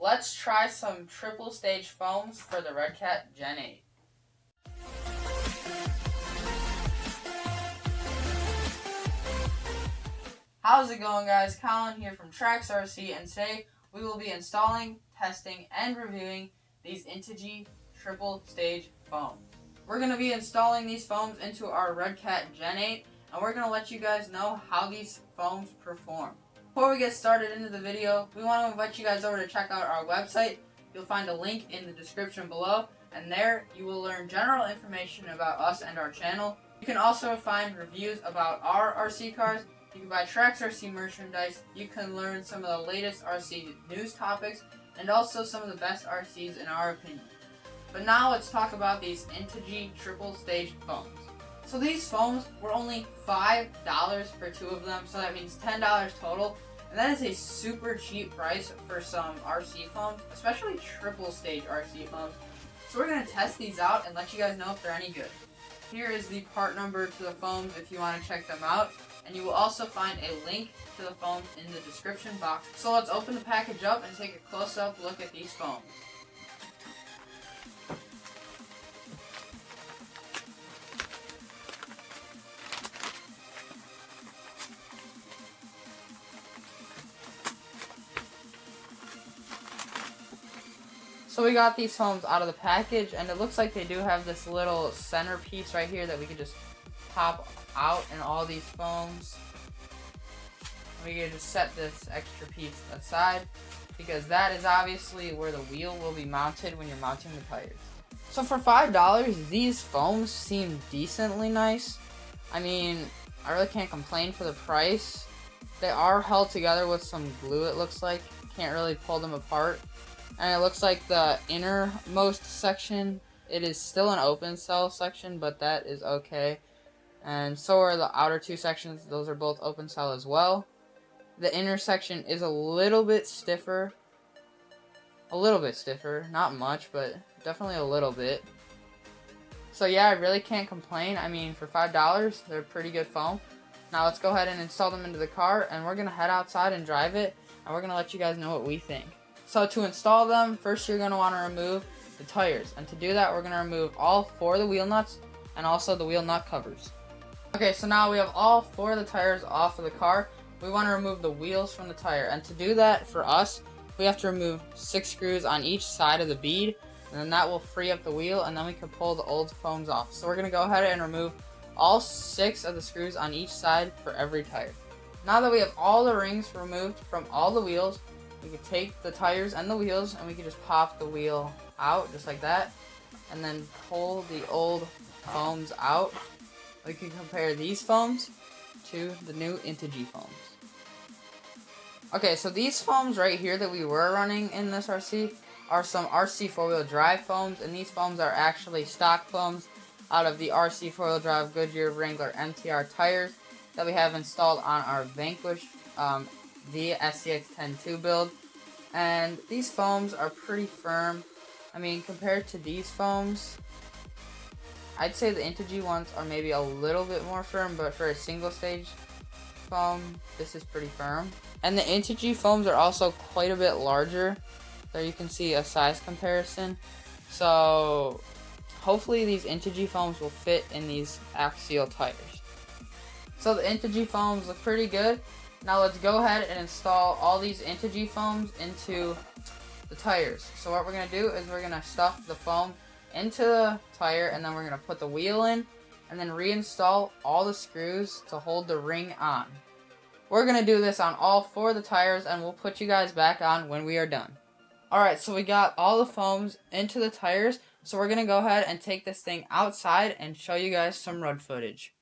let's try some triple stage foams for the Redcat Gen 8. How's it going, guys? Colin here from Trax RC, and today we will be installing, testing, and reviewing these Integy triple stage foams. We're going to be installing these foams into our Redcat Gen 8, and we're going to let you guys know how these foams perform. Before we get started into the video, we want to invite you guys over to check out our website. You'll find a link in the description below, and there you will learn general information about us and our channel. You can also find reviews about our RC cars. You can buy Trax RC merchandise. You can learn some of the latest RC news topics, and also some of the best RCs in our opinion. But now let's talk about these Integy triple stage foams. So these foams were only $5 for two of them, so that means $10 total. And that is a super cheap price for some RC foams, especially triple stage RC foams. So we're going to test these out and let you guys know if they're any good. Here is the part number to the foams if you want to check them out. And you will also find a link to the foams in the description box. So let's open the package up and take a close-up look at these foams. So we got these foams out of the package, and it looks like they do have this little center piece right here that we can just pop out in all these foams. We can just set this extra piece aside, because that is obviously where the wheel will be mounted when you're mounting the tires. So for $5, these foams seem decently nice. I mean, I really can't complain for the price. They are held together with some glue, it looks like. Can't really pull them apart. And it looks like the innermost section, it is still an open cell section, but that is okay. And so are the outer two sections. Those are both open cell as well. The inner section is a little bit stiffer. Not much, but definitely a little bit. So yeah, I really can't complain. I mean, for $5, they're pretty good foam. Now let's go ahead and install them into the car, and we're going to head outside and drive it, and we're going to let you guys know what we think. So to install them, first you're going to want to remove the tires. And to do that, we're going to remove all 4 of the wheel nuts and also the wheel nut covers. Okay, so now we have all 4 of the tires off of the car. We want to remove the wheels from the tire. And to do that, for us, we have to remove 6 screws on each side of the bead. And then that will free up the wheel, and then we can pull the old foams off. So we're going to go ahead and remove all 6 of the screws on each side for every tire. Now that we have all the rings removed from all the wheels, we can take the tires and the wheels, and we can just pop the wheel out just like that, and then pull the old foams out. We can compare these foams to the new Integy foams. Okay, so these foams right here that we were running in this RC are some RC four-wheel drive foams, and these foams are actually stock foams out of the RC four-wheel drive Goodyear Wrangler MTR tires that we have installed on our Vanquish the SCX-10-2 build. And these foams are pretty firm. I mean, compared to these foams, I'd say the Integy ones are maybe a little bit more firm, but for a single stage foam, this is pretty firm. And the Integy foams are also quite a bit larger. There you can see a size comparison. So hopefully these Integy foams will fit in these axial tires. So the Integy foams look pretty good. Now let's go ahead and install all these Integy foams into the tires. So what we're going to do is we're going to stuff the foam into the tire, and then we're going to put the wheel in, and then reinstall all the screws to hold the ring on. We're going to do this on all 4 of the tires, and we'll put you guys back on when we are done. Alright, so we got all the foams into the tires, so we're going to go ahead and take this thing outside and show you guys some road footage.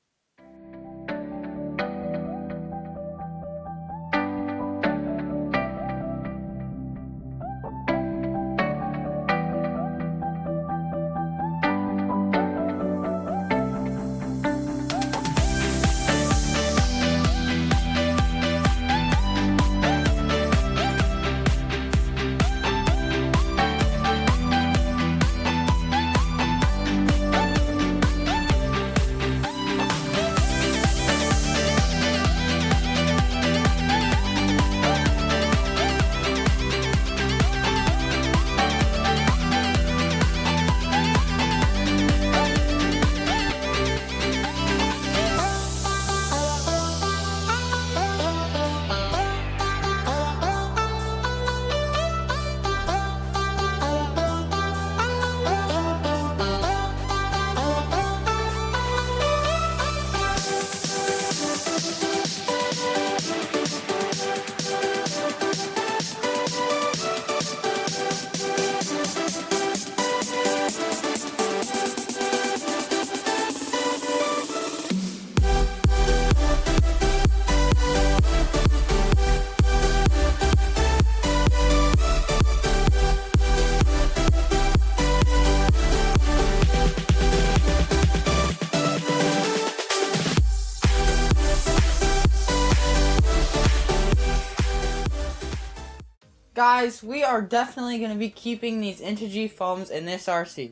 guys, we are definitely going to be keeping these Integy foams in this RC.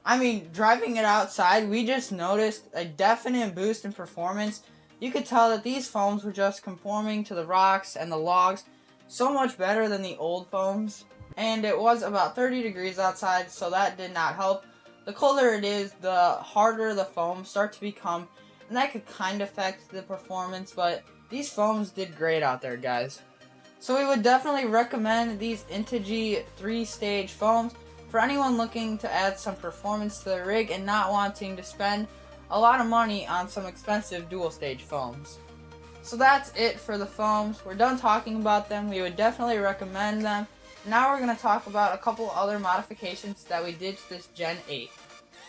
I mean, driving it outside, we just noticed a definite boost in performance. You could tell that these foams were just conforming to the rocks and the logs so much better than the old foams. And it was about 30 degrees outside, so that did not help. The colder it is, the harder the foams start to become, and that could kind of affect the performance, but these foams did great out there, guys. So we would definitely recommend these Integy 3-stage foams for anyone looking to add some performance to their rig and not wanting to spend a lot of money on some expensive dual-stage foams. So that's it for the foams. We're done talking about them. We would definitely recommend them. Now we're going to talk about a couple other modifications that we did to this Gen 8.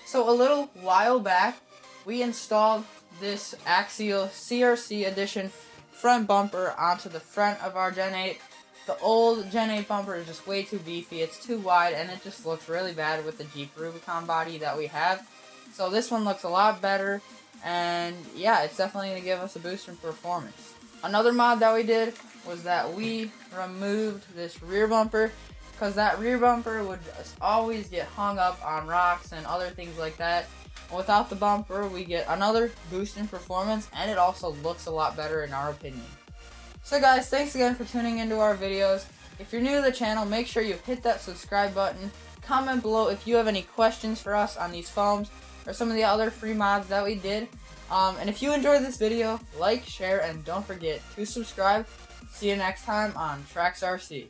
So a little while back, we installed this Axial CRC Edition front bumper onto the front of our Gen 8. The old Gen 8 bumper is just way too beefy, it's too wide, and it just looks really bad with the Jeep Rubicon body that we have. So this one looks a lot better, and yeah, it's definitely going to give us a boost in performance. Another mod that we did was that we removed this rear bumper, because that rear bumper would just always get hung up on rocks and other things like that. Without the bumper, we get another boost in performance, and it also looks a lot better in our opinion. So guys, thanks again for tuning into our videos. If you're new to the channel, make sure you hit that subscribe button. Comment below if you have any questions for us on these foams or some of the other free mods that we did. And if you enjoyed this video, like, share, and don't forget to subscribe. See you next time on Trax RC.